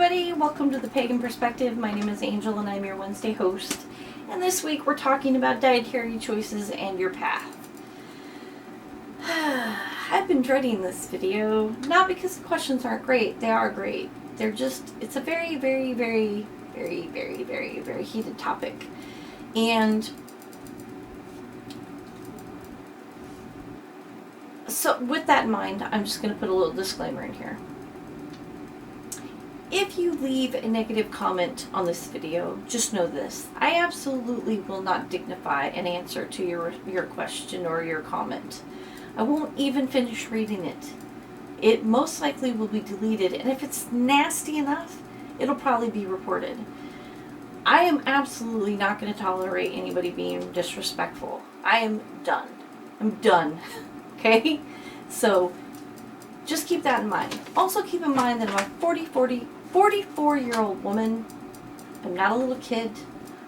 everybody, welcome to the Pagan Perspective. My name is Angel and I'm your Wednesday host. And this week we're talking about dietary choices and your path. I've been dreading this video, not because the questions aren't great, they are great. It's a very, very, very, very, very, very, very heated topic. And so with that in mind, I'm just going to put a little disclaimer in here. If you leave a negative comment on this video, just know this. I absolutely will not dignify an answer to your question or your comment. I won't even finish reading it. It most likely will be deleted, and if it's nasty enough, it'll probably be reported. I am absolutely not going to tolerate anybody being disrespectful. I am done. I'm done. Okay? So, just keep that in mind. Also keep in mind that I'm a 44-year-old woman. I'm not a little kid.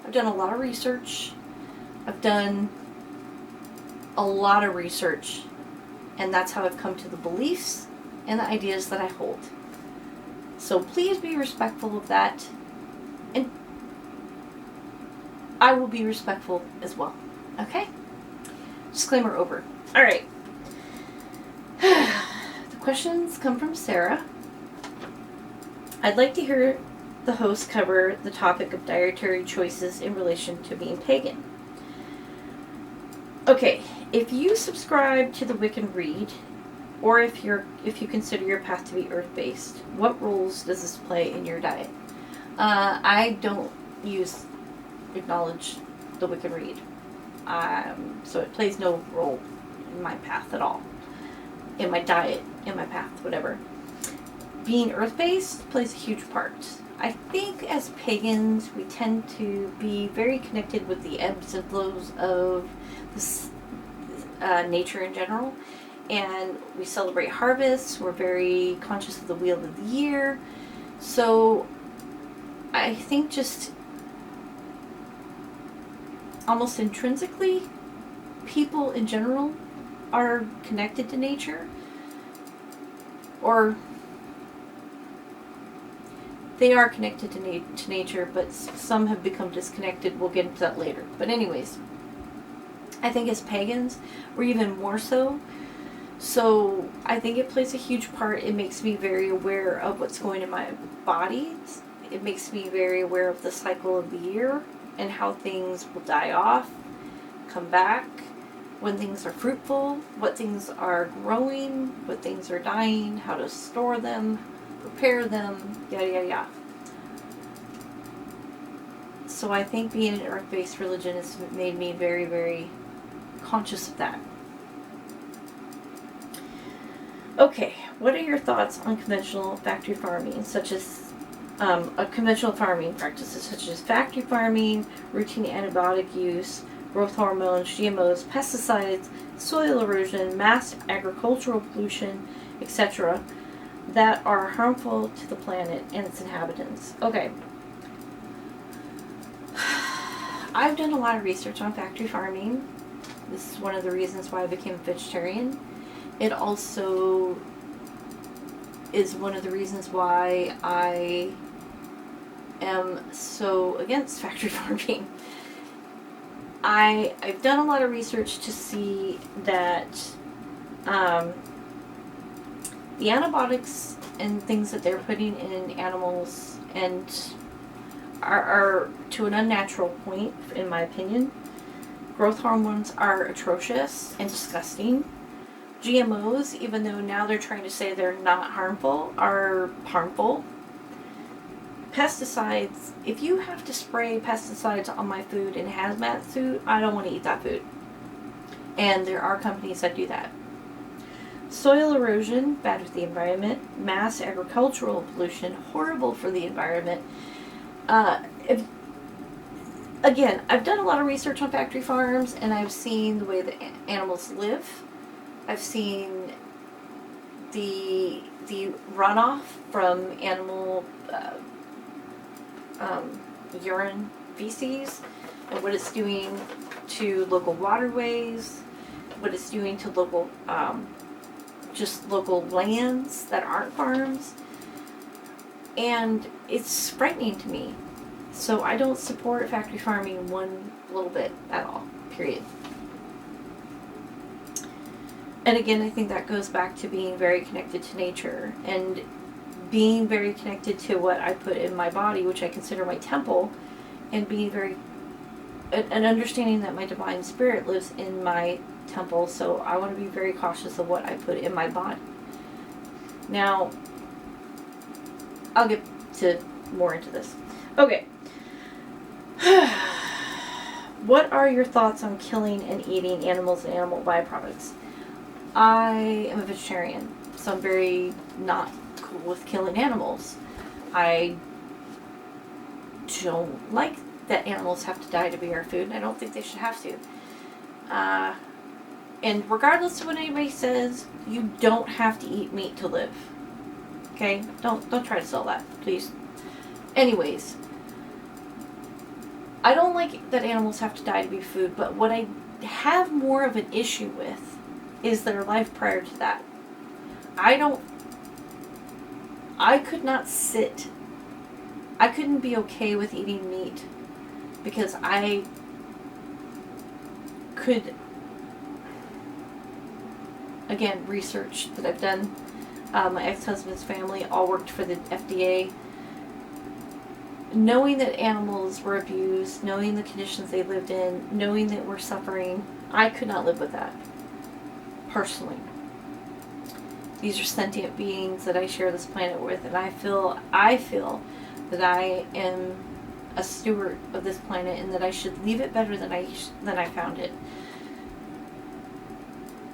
I've done a lot of research. I've done a lot of research. And that's how I've come to the beliefs and the ideas that I hold. So please be respectful of that. And I will be respectful as well. Okay? Disclaimer over. Alright. The questions come from Sarah. I'd like to hear the host cover the topic of dietary choices in relation to being pagan. Okay, if you subscribe to the Wiccan Read, or if you consider your path to be earth-based, what roles does this play in your diet? I don't acknowledge the Wiccan Read, so it plays no role in my path at all, in my diet, in my path, whatever. Being earth-based plays a huge part. I think as pagans, we tend to be very connected with the ebbs and flows of this, nature in general. And we celebrate harvests. We're very conscious of the wheel of the year. So I think just almost intrinsically, people in general are connected to nature. Or they are connected to nature, but some have become disconnected. We'll get into that later. But anyways, I think as pagans, we're even more so. So I think it plays a huge part. It makes me very aware of what's going in my body. It makes me very aware of the cycle of the year and how things will die off, come back, when things are fruitful, what things are growing, what things are dying, how to store them, prepare them, yada yada yada. So I think being an earth-based religion has made me very, very conscious of that. Okay, what are your thoughts on conventional factory farming, such as conventional farming practices such as factory farming, routine antibiotic use, growth hormones, GMOs, pesticides, soil erosion, mass agricultural pollution, etc., that are harmful to the planet and its inhabitants? Okay. I've done a lot of research on factory farming. This is one of the reasons why I became a vegetarian. It also is one of the reasons why I am so against factory farming. I've done a lot of research to see that the antibiotics and things that they're putting in animals and are to an unnatural point, in my opinion. Growth hormones are atrocious and disgusting. GMOs, even though now they're trying to say they're not harmful, are harmful. Pesticides, if you have to spray pesticides on my food in hazmat suit, I don't want to eat that food. And there are companies that do that. Soil erosion, bad for the environment. Mass agricultural pollution, horrible for the environment. Again, I've done a lot of research on factory farms, and I've seen the way that animals live. I've seen the runoff from animal urine, feces, and what it's doing to local waterways, what it's doing to local just local lands that aren't farms. And it's frightening to me. So I don't support factory farming one little bit at all, period. And again, I think that goes back to being very connected to nature and being very connected to what I put in my body, which I consider my temple, and being very, and understanding that my divine spirit lives in my temple, so I want to be very cautious of what I put in my body. Now, I'll get to more into this. Okay. What are your thoughts on killing and eating animals and animal byproducts? I am a vegetarian, so I'm very not cool with killing animals. I don't like that animals have to die to be our food, and I don't think they should have to. And regardless of what anybody says, you don't have to eat meat to live. Okay? Don't try to sell that, please. Anyways, I don't like that animals have to die to be food, but what I have more of an issue with is their life prior to that. I couldn't be okay with eating meat because I could, again, research that I've done. My ex-husband's family all worked for the FDA. Knowing that animals were abused, knowing the conditions they lived in, knowing that we're suffering, I could not live with that. Personally. These are sentient beings that I share this planet with, and I feel that I am a steward of this planet and that I should leave it better than I found it.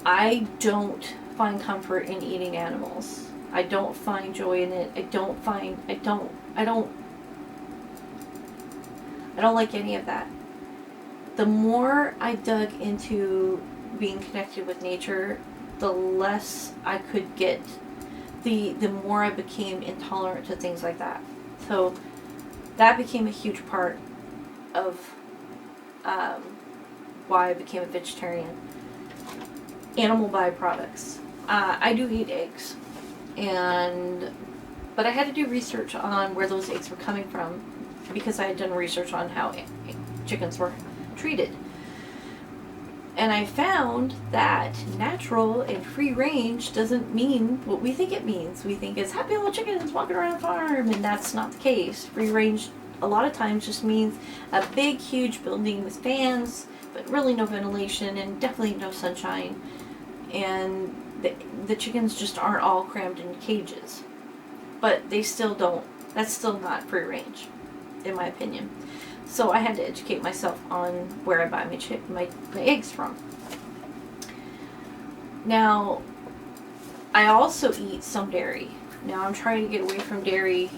I don't find comfort in eating animals. I don't find joy in it. I don't like any of that. The more I dug into being connected with nature, the less I could get, the more I became intolerant to things like that. So that became a huge part of why I became a vegetarian. Animal byproducts. I do eat eggs, but I had to do research on where those eggs were coming from because I had done research on how chickens were treated. And I found that natural and free range doesn't mean what we think it means. We think it's happy little chickens walking around the farm, and that's not the case. Free range a lot of times just means a big, huge building with fans, but really no ventilation and definitely no sunshine. And the chickens just aren't all crammed in cages. But they still don't, that's still not free range, in my opinion. So I had to educate myself on where I buy my eggs from. Now, I also eat some dairy. Now I'm trying to get away from dairy,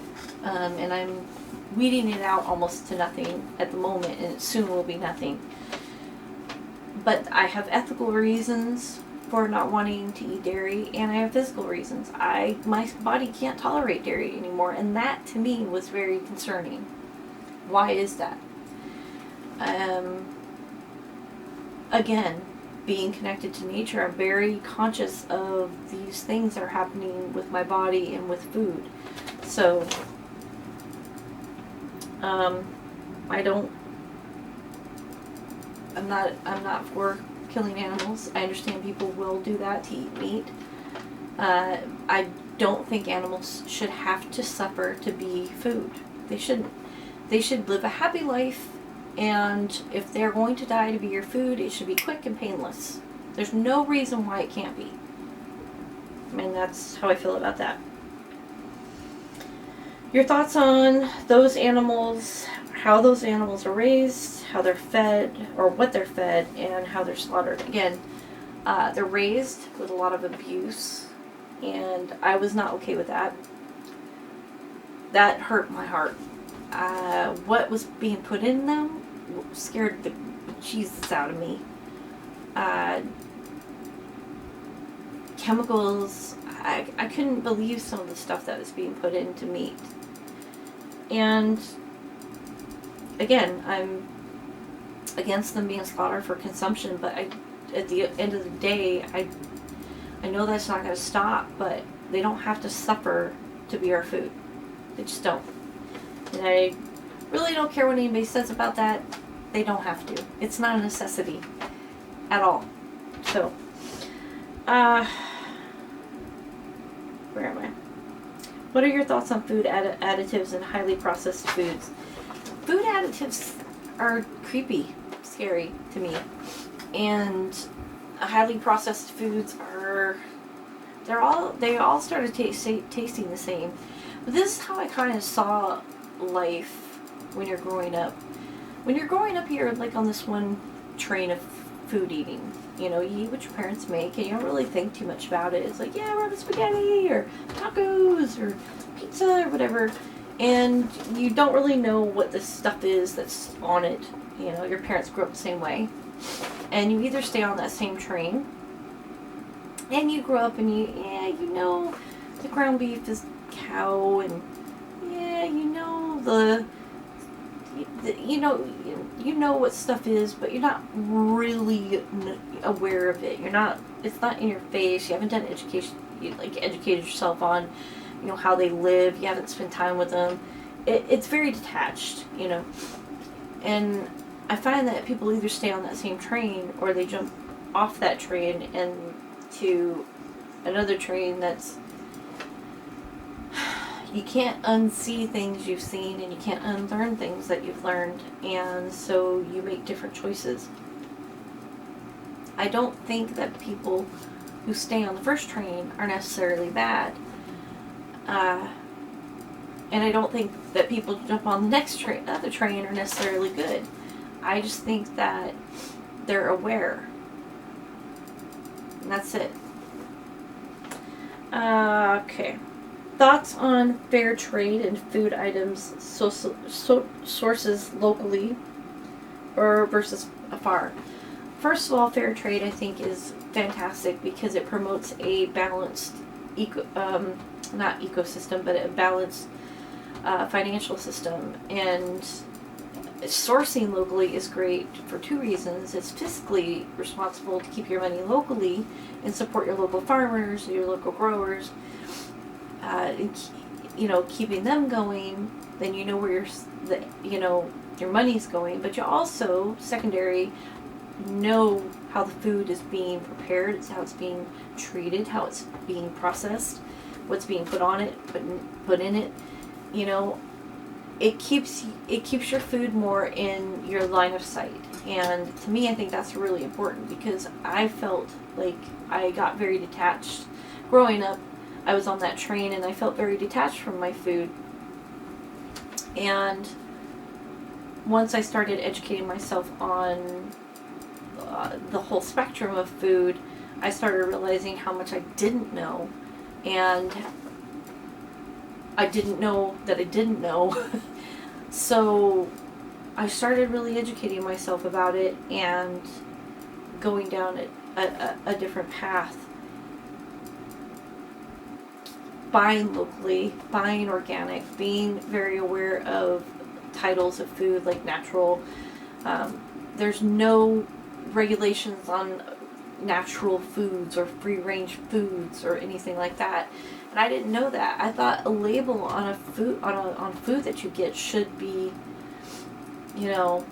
and I'm weeding it out almost to nothing at the moment, and it soon will be nothing. But I have ethical reasons for not wanting to eat dairy, and I have physical reasons. My body can't tolerate dairy anymore, and that to me was very concerning. Why is that? Again, being connected to nature, I'm very conscious of these things that are happening with my body and with food. So, I'm not for killing animals. I understand people will do that to eat meat. I don't think animals should have to suffer to be food. They shouldn't. They should live a happy life, and if they're going to die to be your food, it should be quick and painless. There's no reason why it can't be. I mean, that's how I feel about that. Your thoughts on those animals, how those animals are raised, how they're fed, or what they're fed, and how they're slaughtered. Again, they're raised with a lot of abuse, and I was not okay with that. That hurt my heart. What was being put in them scared the Jesus out of me. Chemicals, I couldn't believe some of the stuff that was being put into meat. And again, I'm against them being slaughtered for consumption, but at the end of the day, I know that's not going to stop, but they don't have to suffer to be our food. They just don't. And I really don't care what anybody says about that. They don't have to. It's not a necessity at all. So, where am I? What are your thoughts on food additives and highly processed foods? Food additives are creepy, scary to me. And highly processed foods are, they all started tasting the same. But this is how I kind of saw life when you're growing up. When you're growing up, you're like on this one train of food eating. You know, you eat what your parents make and you don't really think too much about it. It's like, yeah, we're having spaghetti or tacos or pizza or whatever. And you don't really know what the stuff is that's on it. You know, your parents grew up the same way. And you either stay on that same train and you grow up and you know the ground beef is cow and you know you know what stuff is, but you're not really aware of it. It's not in your face. You haven't done education, educated yourself on, you know, how they live. You haven't spent time with them. It's very detached, you know. And I find that people either stay on that same train or they jump off that train and to another train that's, you can't unsee things you've seen and you can't unlearn things that you've learned, and so you make different choices. I don't think that people who stay on the first train are necessarily bad. And I don't think that people who jump on the next other train are necessarily good. I just think that they're aware. And that's it. Okay. Thoughts on fair trade and food items sources locally or versus afar? First of all, fair trade I think is fantastic because it promotes a balanced not ecosystem, but a balanced financial system. And sourcing locally is great for two reasons. It's fiscally responsible to keep your money locally and support your local farmers, your local growers. You know, keeping them going, then you know where your money's going. But you also, secondary, know how the food is being prepared, how it's being treated, how it's being processed, what's being put on it, put in it. You know, it keeps your food more in your line of sight. And to me, I think that's really important because I felt like I got very detached growing up. I was on that train and I felt very detached from my food. And once I started educating myself on the whole spectrum of food, I started realizing how much I didn't know. And I didn't know that I didn't know. So I started really educating myself about it and going down a different path. Buying locally, buying organic, being very aware of titles of food like natural. There's no regulations on natural foods or free range foods or anything like that. And I didn't know that. I thought a label on a food on food that you get should be, you know,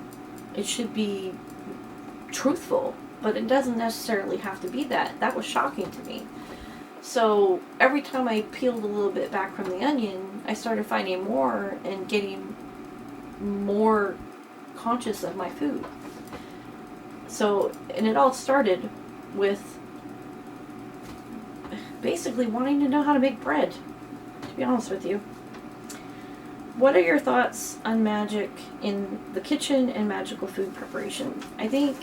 it should be truthful, but it doesn't necessarily have to be that. That was shocking to me. So every time I peeled a little bit back from the onion, I started finding more and getting more conscious of my food. So, and it all started with basically wanting to know how to make bread, to be honest with you. What are your thoughts on magic in the kitchen and magical food preparation? I think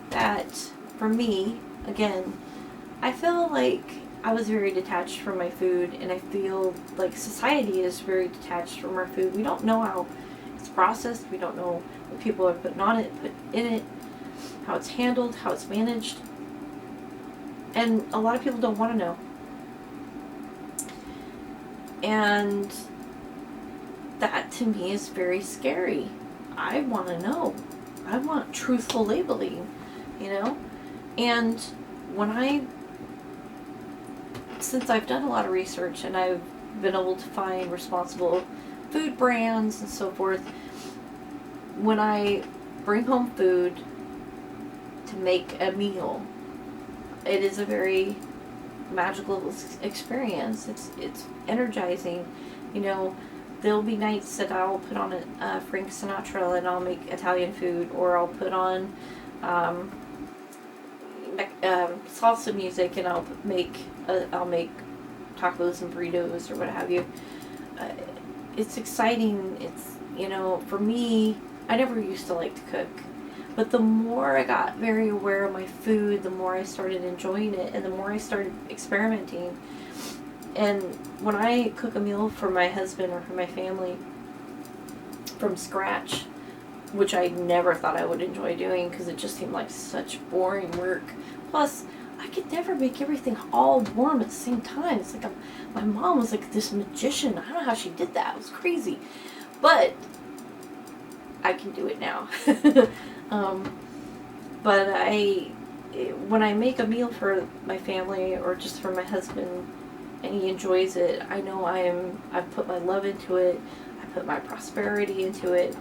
that for me, again, I feel like I was very detached from my food, and I feel like society is very detached from our food. We don't know how it's processed. We don't know what people are putting on it, put in it, how it's handled, how it's managed. And a lot of people don't want to know. And that to me is very scary. I want to know. I want truthful labeling, you know? And since I've done a lot of research and I've been able to find responsible food brands and so forth. When I bring home food to make a meal, it is a very magical experience. It's energizing. You know, there'll be nights that I'll put on a Frank Sinatra and I'll make Italian food, or I'll put on salsa music and I'll make tacos and burritos or what have you. It's exciting. It's, you know, for me, I never used to like to cook. But the more I got very aware of my food, the more I started enjoying it, and the more I started experimenting. And when I cook a meal for my husband or for my family from scratch, which I never thought I would enjoy doing because it just seemed like such boring work. Plus, I could never make everything all warm at the same time. It's like my mom was like this magician. I don't know how she did that. It was crazy. But I can do it now. But when I make a meal for my family or just for my husband and he enjoys it, I know I've put my love into it. I put my prosperity into it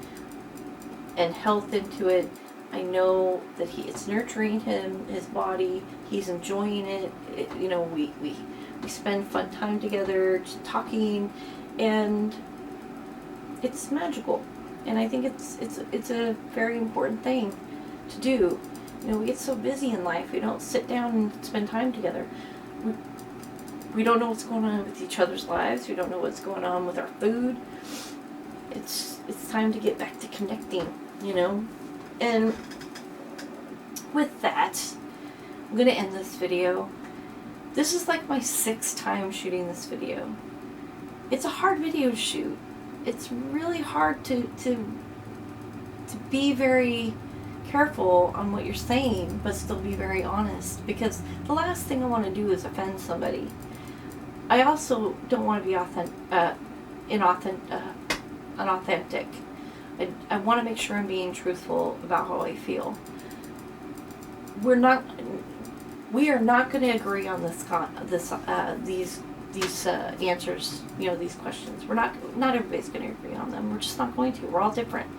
and health into it. I know that it's nurturing him, his body. He's enjoying it. You know, we spend fun time together, just talking, and it's magical. And I think it's a very important thing to do. You know, we get so busy in life, we don't sit down and spend time together. We don't know what's going on with each other's lives. We don't know what's going on with our food. It's time to get back to connecting, you know. And with that, I'm going to end this video. This is like my 6th time shooting this video. It's a hard video to shoot. It's really hard to be very careful on what you're saying, but still be very honest, because the last thing I want to do is offend somebody. I also don't want to be unauthentic. I want to make sure I'm being truthful about how I feel. We are not going to agree on these answers, you know, these questions. Not everybody's going to agree on them. We're just not going to. We're all different.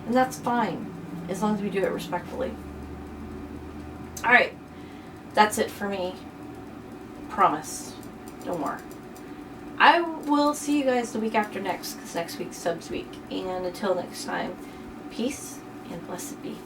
And that's fine, as long as we do it respectfully. Alright, that's it for me. Promise. No more. I will see you guys the week after next, because next week's Subs Week. And until next time, peace and blessed be.